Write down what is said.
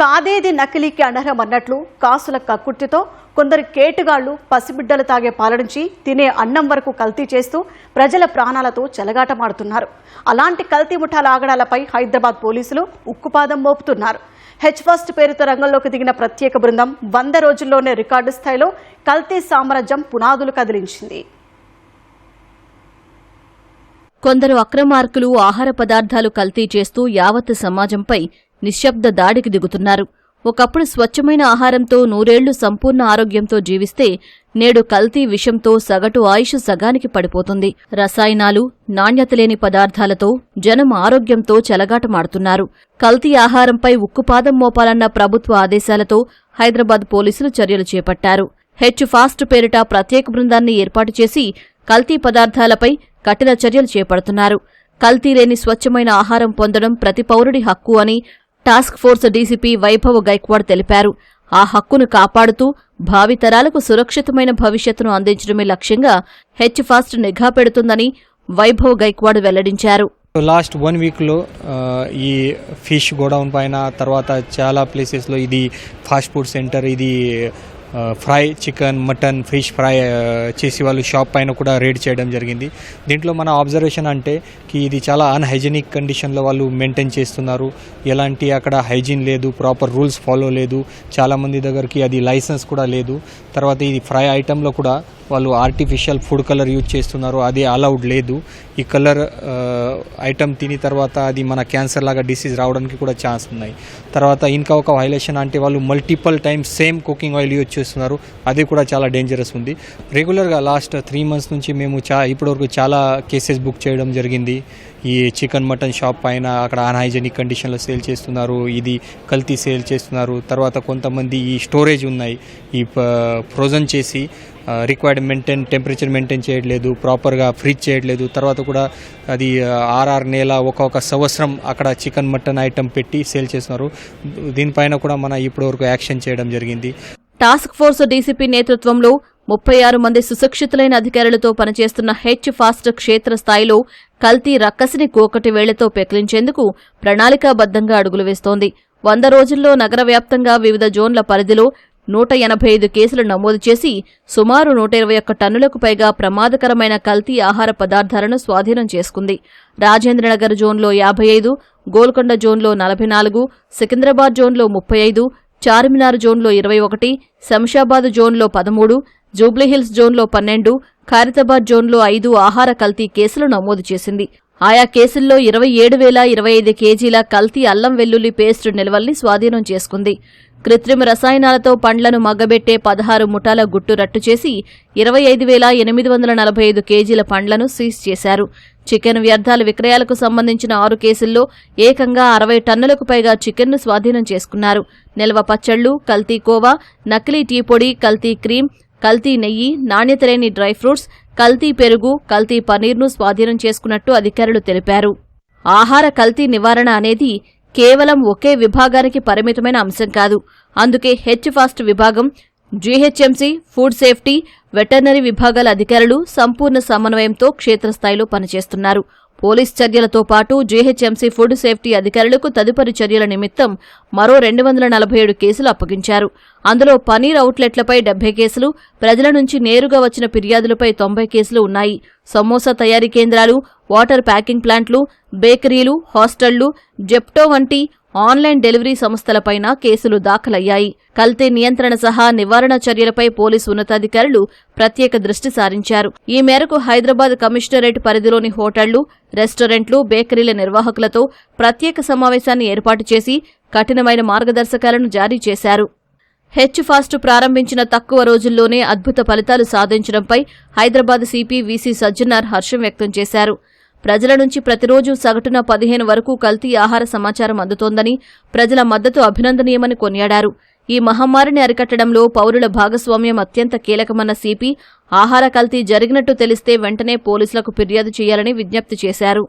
కాదేది నకిలీకి అనర్హమన్నట్లు కాసుల కక్కుర్తితో కొందరు కేటుగాళ్లు పసిబిడ్డలు తాగే పాల నుంచి తినే అన్నం వరకు కల్తీ చేస్తూ ప్రజల ప్రాణాలతో చెలగాటమాడుతున్నారు. అలాంటి కల్తీ ముఠాల ఆగడాలపై హైదరాబాద్ పోలీసులు ఉక్కుపాదం మోపుతున్నారు. హెచ్ ఫస్ట్ పేరుతో రంగంలోకి దిగిన ప్రత్యేక బృందం 100 రోజుల్లోనే రికార్డు స్థాయిలో కల్తీ సామ్రాజ్యం పునాదులు కదిలించింది. కొందరు అక్రమార్కులు ఆహార పదార్థాలు కల్తీ చేస్తూ యావత్ సమాజంపై నిశ్శబ్ద దాడికి దిగుతున్నారు. ఒకప్పుడు స్వచ్ఛమైన ఆహారంతో 100 ఏళ్లు సంపూర్ణ ఆరోగ్యంతో జీవిస్తే నేడు కల్తీ విషంతో సగటు ఆయుష్ సగానికి పడిపోతుంది. రసాయనాలు, నాణ్యతలేని పదార్థాలతో జనం ఆరోగ్యంతో చెలగాటమాడుతున్నారు. కల్తీ ఆహారంపై ఉక్కుపాదం మోపాలన్న ప్రభుత్వ ఆదేశాలతో హైదరాబాద్ పోలీసులు చర్యలు చేపట్టారు. హెచ్ ఫాస్ట్ పేరిట ప్రత్యేక బృందాన్ని ఏర్పాటు చేసి కల్తీ పదార్థాలపై కఠిన చర్యలు చేపడుతున్నారు. కల్తీ లేని స్వచ్ఛమైన ఆహారం పొందడం ప్రతి పౌరుడి హక్కు అని task force DCP Vaibhav Gaikwad తెలిపారు. ఆ హక్కును కాపాడుతూ భావితరాలకు సురక్షితమైన భవిష్యత్తును అందించడమే లక్ష్యంగా హెచ్ ఫాస్ట్ నిఘా పెడుతుందని వైభవ్ గైక్వాడ్ వెల్లడించారు. లాస్ట్ 1 వీక్లో ఈ ఫిష్ గోడౌన్ పైన, తర్వాత చాలా ప్లేసెస్లో ఇది ఫాస్ట్ ఫుడ్ సెంటర్, ఇది fry chicken, mutton, fish fry చేసి వాళ్ళు షాప్ పైన కూడా రేడ్ చేయడం జరిగింది. దీంట్లో మన అబ్జర్వేషన్ అంటే ఇది చాలా అన్హైజీనిక్ కండిషన్లో వాళ్ళు మెయింటైన్ చేస్తున్నారు. ఎలాంటి అక్కడ హైజీన్ లేదు, ప్రాపర్ రూల్స్ ఫాలో లేదు, చాలామంది దగ్గరికి అది లైసెన్స్ కూడా లేదు. తర్వాత ఇది ఫ్రై ఐటెంలో కూడా వాళ్ళు ఆర్టిఫిషియల్ ఫుడ్ కలర్ యూజ్ చేస్తున్నారు, అది అలౌడ్ లేదు. ఈ కలర్ ఐటమ్ తిని తర్వాత అది మన క్యాన్సర్ లాగా డిసీజ్ రావడానికి కూడా ఛాన్స్ ఉన్నాయి. తర్వాత ఇంకా ఒక వైలేషన్ అంటే వాళ్ళు multiple times same cooking oil use చేస్తున్నారు, అది కూడా చాలా డేంజరస్ ఉంది. రెగ్యులర్గా లాస్ట్ 3 months నుంచి మేము ఇప్పటివరకు చాలా కేసెస్ బుక్ చేయడం జరిగింది. ఈ చికెన్ మటన్ షాప్ పైన అక్కడ అన్హైజెనిక్ కండిషన్లో సేల్ చేస్తున్నారు, ఇది కల్తీ సేల్ చేస్తున్నారు. తర్వాత కొంతమంది ఈ స్టోరేజ్ ఉన్నాయి, ఈ ఫ్రోజన్ చేసి రిక్వైర్డ్ టెంపరేచర్ మెయింటైన్ చేయట్లేదు, ప్రాపర్గా ఫ్రిడ్జ్ చేయట్లేదు. తర్వాత కూడా అది 6 నెల ఒక్కొక్క సంవత్సరం అక్కడ చికెన్ మటన్ ఐటమ్ పెట్టి సేల్ చేస్తున్నారు. దీనిపైన కూడా మన ఇప్పటివరకు యాక్షన్ చేయడం జరిగింది. టాస్క్ ఫోర్స్ డీసీపీ నేతృత్వంలో 36 మంది సుశిక్షితులైన అధికారులతో పనిచేస్తున్న హెచ్ ఫాస్ట్ క్షేత్రస్థాయిలో కల్తీ రక్కసిని కోకటి వేళ్లతో పెకిలించేందుకు ప్రణాళికాబద్దంగా అడుగులు వేస్తోంది. 100 రోజుల్లో నగర వ్యాప్తంగా వివిధ జోన్ల పరిధిలో 185 కేసులు నమోదు చేసి సుమారు 121 టన్నులకు పైగా ప్రమాదకరమైన కల్తీ ఆహార పదార్థాలను స్వాధీనం చేసుకుంది. రాజేంద్రనగర్ జోన్లో 55, గోల్కొండ జోన్లో 44, సికింద్రాబాద్ జోన్లో 35, చార్మినార్ జోన్లో 21, శంషాబాద్ జోన్లో 13, జూబ్లీహిల్స్ జోన్లో 12, ఖైరతాబాద్ జోన్లో 5 ఆహార కల్తీ కేసులు నమోదు చేసింది. ఆయా కేసుల్లో 27,025 కేజీల కల్తీ అల్లం వెల్లుల్లి పేస్ట్ నిల్వల్ని స్వాధీనం చేసుకుంది. కృత్రిమ రసాయనాలతో పండ్లను మగ్గబెట్టే 16 ముఠాల గుట్టు రట్టు చేసి 25,845 కేజీల పండ్లను సీజ్ చేశారు. చికెన్ వ్యర్థాల విక్రయాలకు సంబంధించిన 6 కేసుల్లో ఏకంగా 60 టన్నులకు పైగా చికెన్ను స్వాధీనం చేసుకున్నారు. నిల్వ పచ్చళ్లు, కల్తీ కోవా, నకిలీ టీ పొడి, కల్తీ క్రీమ్, కల్తీ నెయ్యి, నాణ్యతలేని డ్రై ఫ్రూట్స్, కల్తీ పెరుగు, కల్తీ పనీర్ను స్వాధీనం చేసుకున్నట్టు అధికారులు తెలిపారు. ఆహార కల్తీ నివారణ అనేది కేవలం ఒకే విభాగానికి పరిమితమైన అంశం కాదు. అందుకే హెచ్ ఫాస్ట్ విభాగం, జీహెచ్ఎంసీ, ఫుడ్ సేఫ్టీ, వెటర్నరీ విభాగాల అధికారులు సంపూర్ణ సమన్వయంతో క్షేత్రస్థాయిలో పనిచేస్తున్నారు. పోలీస్ చర్యలతో పాటు జీహెచ్ఎంసీ ఫుడ్ సేఫ్టీ అధికారులకు తదుపరి చర్యల నిమిత్తం మరో 247 కేసులు అప్పగించారు. అందులో పనీర్ అవుట్లెట్లపై 70 కేసులు, ప్రజల నుంచి నేరుగా వచ్చిన ఫిర్యాదులపై 90 కేసులు ఉన్నాయి. సమోసా తయారీ కేంద్రాలు, వాటర్ ప్యాకింగ్ ప్లాంట్లు, బేకరీలు, హాస్టళ్లు, జెప్టో వంటి ఆన్లైన్ డెలివరీ సంస్థలపైన కేసులు దాఖలయ్యాయి. కల్తీ నియంత్రణ సహా నివారణ చర్యలపై పోలీసు ఉన్నతాధికారులు ప్రత్యేక దృష్టి సారించారు. ఈ మేరకు హైదరాబాద్ కమిషనరేట్ పరిధిలోని హోటళ్లు, రెస్టారెంట్లు, బేకరీల నిర్వాహకులతో ప్రత్యేక సమావేశాన్ని ఏర్పాటు చేసి కఠినమైన మార్గదర్శకాలను జారీ చేశారు. హెచ్ ఫాస్ట్ ప్రారంభించిన తక్కువ రోజుల్లోనే అద్భుత ఫలితాలు సాధించడంపై హైదరాబాద్ సిపి విసి సజ్జనార్ హర్షం వ్యక్తం చేశారు. ప్రజల నుంచి ప్రతిరోజు సగటున 15 వరకు కల్తీ ఆహార సమాచారం అందుతోందని, ప్రజల మద్దతు అభినందనీయమని కొనియాడారు. ఈ మహమ్మారిని అరికట్టడంలో పౌరుల భాగస్వామ్యం అత్యంత కీలకమన్న సిపి ఆహార కల్తీ జరిగినట్టు తెలిస్తే వెంటనే పోలీసులకు ఫిర్యాదు చేయాలని విజ్ఞప్తి చేశారు.